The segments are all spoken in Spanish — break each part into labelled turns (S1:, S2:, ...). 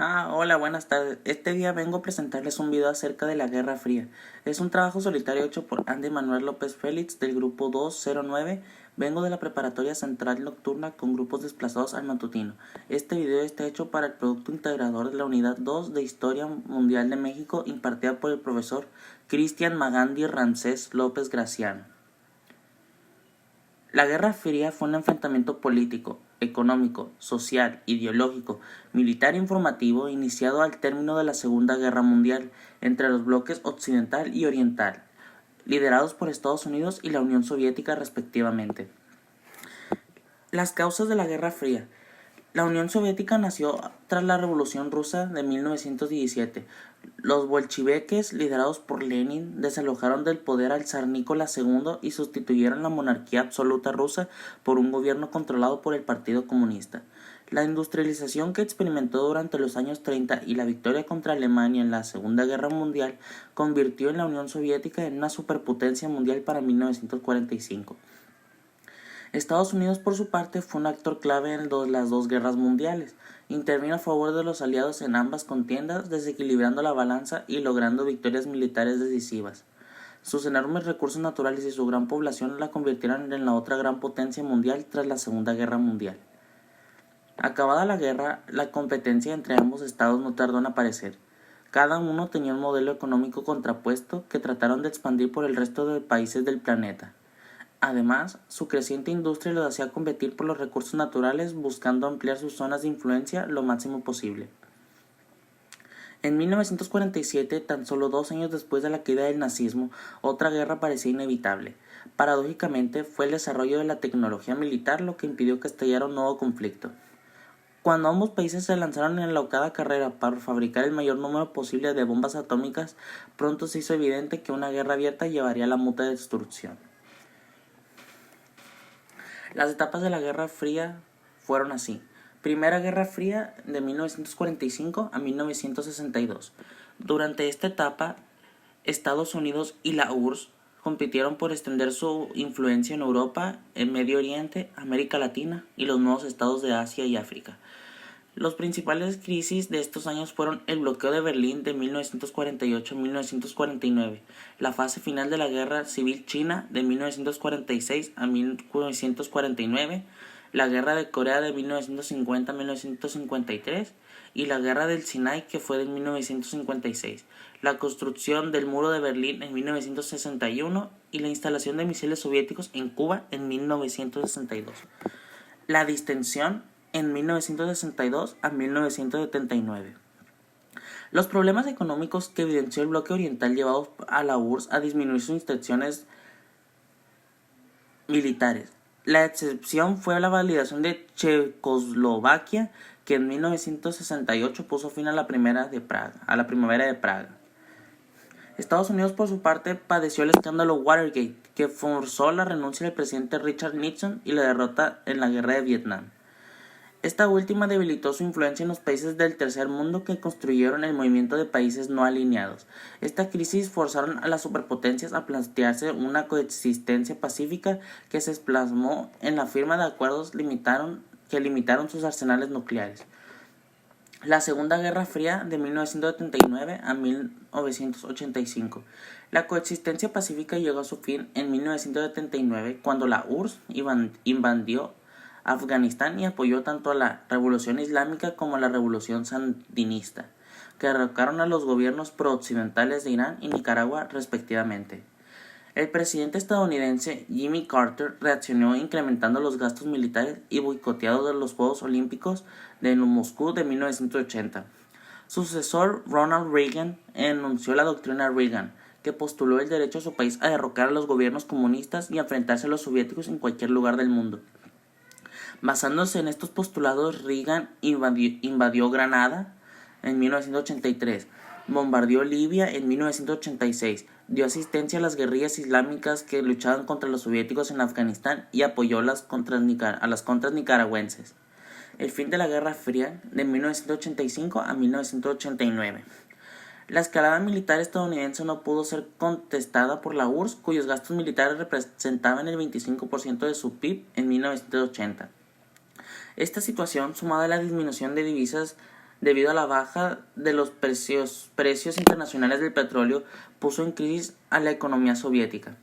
S1: Hola, buenas tardes. Este día vengo a presentarles un video acerca de la Guerra Fría. Es un trabajo solitario hecho por Andy Manuel López Félix del grupo 209. Vengo de la preparatoria central nocturna con grupos desplazados al matutino. Este video está hecho para el producto integrador de la unidad 2 de Historia Mundial de México impartida por el profesor Cristian Magandi Rancés López Graciano. La Guerra Fría fue un enfrentamiento político, económico, social, ideológico, militar e informativo iniciado al término de la Segunda Guerra Mundial entre los bloques occidental y oriental, liderados por Estados Unidos y la Unión Soviética respectivamente. Las causas de la Guerra Fría. La Unión Soviética nació tras la Revolución Rusa de 1917. Los bolcheviques, liderados por Lenin, desalojaron del poder al zar Nicolás II y sustituyeron la monarquía absoluta rusa por un gobierno controlado por el Partido Comunista. La industrialización que experimentó durante los años 30 y la victoria contra Alemania en la Segunda Guerra Mundial convirtió en la Unión Soviética en una superpotencia mundial para 1945. Estados Unidos, por su parte, fue un actor clave en las dos guerras mundiales. Intervino a favor de los aliados en ambas contiendas, desequilibrando la balanza y logrando victorias militares decisivas. Sus enormes recursos naturales y su gran población la convirtieron en la otra gran potencia mundial tras la Segunda Guerra Mundial. Acabada la guerra, la competencia entre ambos estados no tardó en aparecer. Cada uno tenía un modelo económico contrapuesto que trataron de expandir por el resto de países del planeta. Además, su creciente industria los hacía competir por los recursos naturales, buscando ampliar sus zonas de influencia lo máximo posible. En 1947, tan solo 2 años después de la caída del nazismo, otra guerra parecía inevitable. Paradójicamente, fue el desarrollo de la tecnología militar lo que impidió que estallara un nuevo conflicto. Cuando ambos países se lanzaron en la enlocada carrera para fabricar el mayor número posible de bombas atómicas, pronto se hizo evidente que una guerra abierta llevaría a la mutua destrucción. Las etapas de la Guerra Fría fueron así. Primera Guerra Fría de 1945 a 1962. Durante esta etapa, Estados Unidos y la URSS compitieron por extender su influencia en Europa, en Medio Oriente, América Latina y los nuevos estados de Asia y África. Las principales crisis de estos años fueron el bloqueo de Berlín de 1948 a 1949, la fase final de la Guerra Civil China de 1946 a 1949, la Guerra de Corea de 1950 a 1953 y la Guerra del Sinai que fue de 1956, la construcción del Muro de Berlín en 1961 y la instalación de misiles soviéticos en Cuba en 1962. La distensión en 1962 a 1979. Los problemas económicos que evidenció el bloque oriental llevaron a la URSS a disminuir sus intenciones militares. La excepción fue la validación de Checoslovaquia, que en 1968 puso fin a la primavera de Praga. Estados Unidos, por su parte, padeció el escándalo Watergate, que forzó la renuncia del presidente Richard Nixon y la derrota en la guerra de Vietnam. Esta última debilitó su influencia en los países del tercer mundo que construyeron el movimiento de países no alineados. Esta crisis forzaron a las superpotencias a plantearse una coexistencia pacífica que se plasmó en la firma de acuerdos que limitaron sus arsenales nucleares. La Segunda Guerra Fría de 1979 a 1985. La coexistencia pacífica llegó a su fin en 1979 cuando la URSS invadió Afganistán y apoyó tanto a la Revolución Islámica como a la Revolución Sandinista, que derrocaron a los gobiernos pro-occidentales de Irán y Nicaragua respectivamente. El presidente estadounidense Jimmy Carter reaccionó incrementando los gastos militares y boicoteando de los Juegos Olímpicos de Moscú de 1980. Su sucesor Ronald Reagan enunció la doctrina Reagan, que postuló el derecho a su país a derrocar a los gobiernos comunistas y a enfrentarse a los soviéticos en cualquier lugar del mundo. Basándose en estos postulados, Reagan invadió Granada en 1983, bombardeó Libia en 1986, dio asistencia a las guerrillas islámicas que luchaban contra los soviéticos en Afganistán y apoyó a las contras nicaragüenses. El fin de la Guerra Fría de 1985 a 1989. La escalada militar estadounidense no pudo ser contestada por la URSS, cuyos gastos militares representaban el 25% de su PIB en 1980. Esta situación, sumada a la disminución de divisas debido a la baja de los precios internacionales del petróleo, puso en crisis a la economía soviética.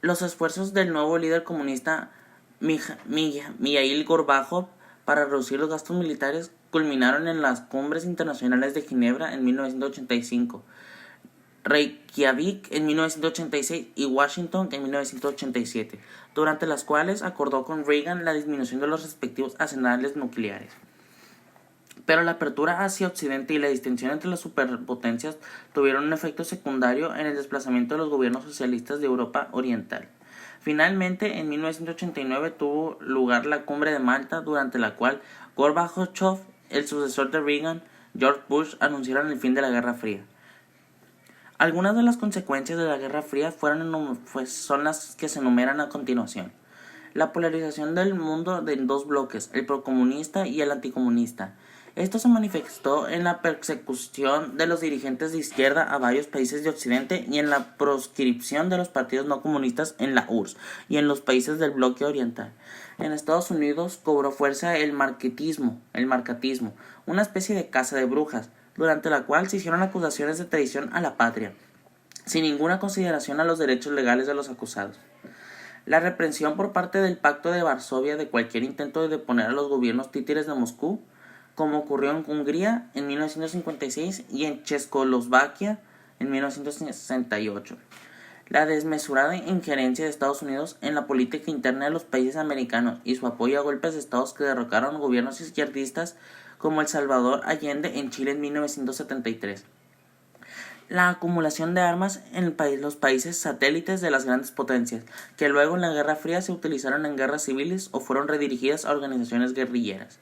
S1: Los esfuerzos del nuevo líder comunista Mikhail Gorbachov para reducir los gastos militares culminaron en las cumbres internacionales de Ginebra en 1985, Reykjavik en 1986 y Washington en 1987, durante las cuales acordó con Reagan la disminución de los respectivos arsenales nucleares. Pero la apertura hacia Occidente y la distinción entre las superpotencias tuvieron un efecto secundario en el desplazamiento de los gobiernos socialistas de Europa Oriental. Finalmente, en 1989 tuvo lugar la Cumbre de Malta, durante la cual Gorbachev, el sucesor de Reagan, George Bush, anunciaron el fin de la Guerra Fría. Algunas de las consecuencias de la Guerra Fría son las que se enumeran a continuación. La polarización del mundo en dos bloques, el procomunista y el anticomunista. Esto se manifestó en la persecución de los dirigentes de izquierda a varios países de Occidente y en la proscripción de los partidos no comunistas en la URSS y en los países del bloque oriental. En Estados Unidos cobró fuerza el marcatismo, una especie de caza de brujas, durante la cual se hicieron acusaciones de traición a la patria, sin ninguna consideración a los derechos legales de los acusados. La reprensión por parte del Pacto de Varsovia de cualquier intento de deponer a los gobiernos títeres de Moscú, como ocurrió en Hungría en 1956 y en Checoslovaquia en 1968. La desmesurada injerencia de Estados Unidos en la política interna de los países americanos y su apoyo a golpes de estados que derrocaron gobiernos izquierdistas como El Salvador Allende en Chile en 1973. La acumulación de armas en los países satélites de las grandes potencias, que luego en la Guerra Fría se utilizaron en guerras civiles o fueron redirigidas a organizaciones guerrilleras.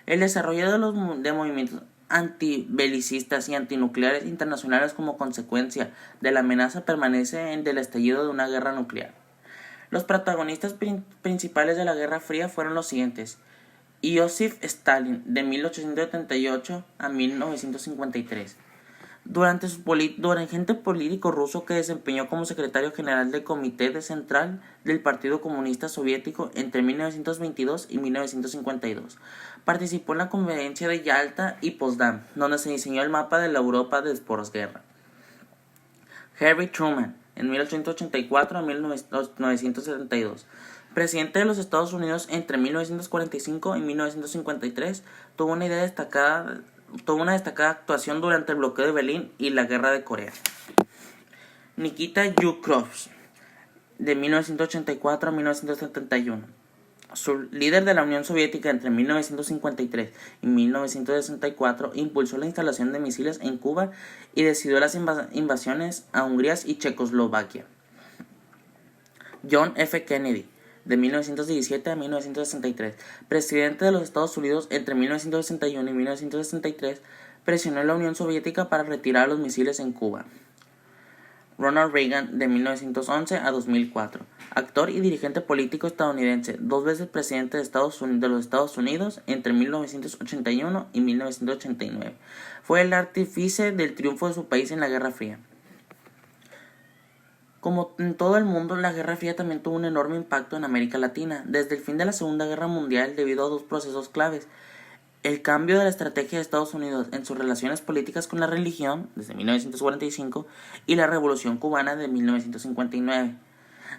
S1: El desarrollo de movimientos antibelicistas y antinucleares internacionales como consecuencia de la amenaza permanece del estallido de una guerra nuclear. Los protagonistas principales de la Guerra Fría fueron los siguientes: Iósif Stalin, de 1878 a 1953. Dirigente político ruso que desempeñó como secretario general del Comité Central del Partido Comunista Soviético entre 1922 y 1952. Participó en la conferencia de Yalta y Potsdam, donde se diseñó el mapa de la Europa de posguerra. Harry Truman, en 1884 a 1972. Presidente de los Estados Unidos entre 1945 y 1953, tuvo una destacada actuación durante el bloqueo de Berlín y la Guerra de Corea. Nikita Khrushchev, de 1984 a 1971. Líder de la Unión Soviética entre 1953 y 1964, impulsó la instalación de misiles en Cuba y decidió las invasiones a Hungría y Checoslovaquia. John F. Kennedy, de 1917 a 1963, presidente de los Estados Unidos entre 1961 y 1963, presionó a la Unión Soviética para retirar los misiles en Cuba. Ronald Reagan, de 1911 a 2004, actor y dirigente político estadounidense, 2 veces presidente de los Estados Unidos entre 1981 y 1989. Fue el artífice del triunfo de su país en la Guerra Fría. Como en todo el mundo, la Guerra Fría también tuvo un enorme impacto en América Latina, desde el fin de la Segunda Guerra Mundial debido a 2 procesos claves: el cambio de la estrategia de Estados Unidos en sus relaciones políticas con la religión, desde 1945, y la Revolución Cubana de 1959.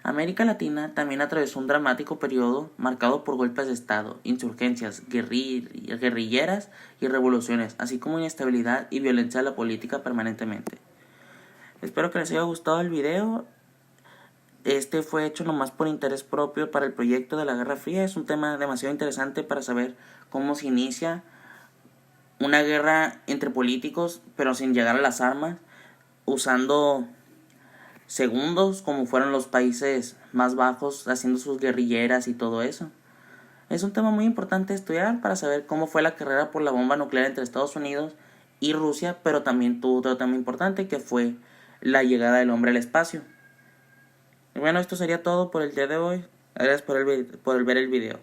S1: América Latina también atravesó un dramático periodo marcado por golpes de Estado, insurgencias guerrilleras y revoluciones, así como inestabilidad y violencia de la política permanentemente. Espero que les haya gustado el video. Este fue hecho nomás por interés propio para el proyecto de la Guerra Fría. Es un tema demasiado interesante para saber cómo se inicia una guerra entre políticos, pero sin llegar a las armas, usando segundos como fueron los países más bajos, haciendo sus guerrilleras y todo eso. Es un tema muy importante de estudiar para saber cómo fue la carrera por la bomba nuclear entre Estados Unidos y Rusia, pero también tuvo otro tema importante que fue la llegada del hombre al espacio. Y bueno, esto sería todo por el día de hoy. Gracias por ver el video.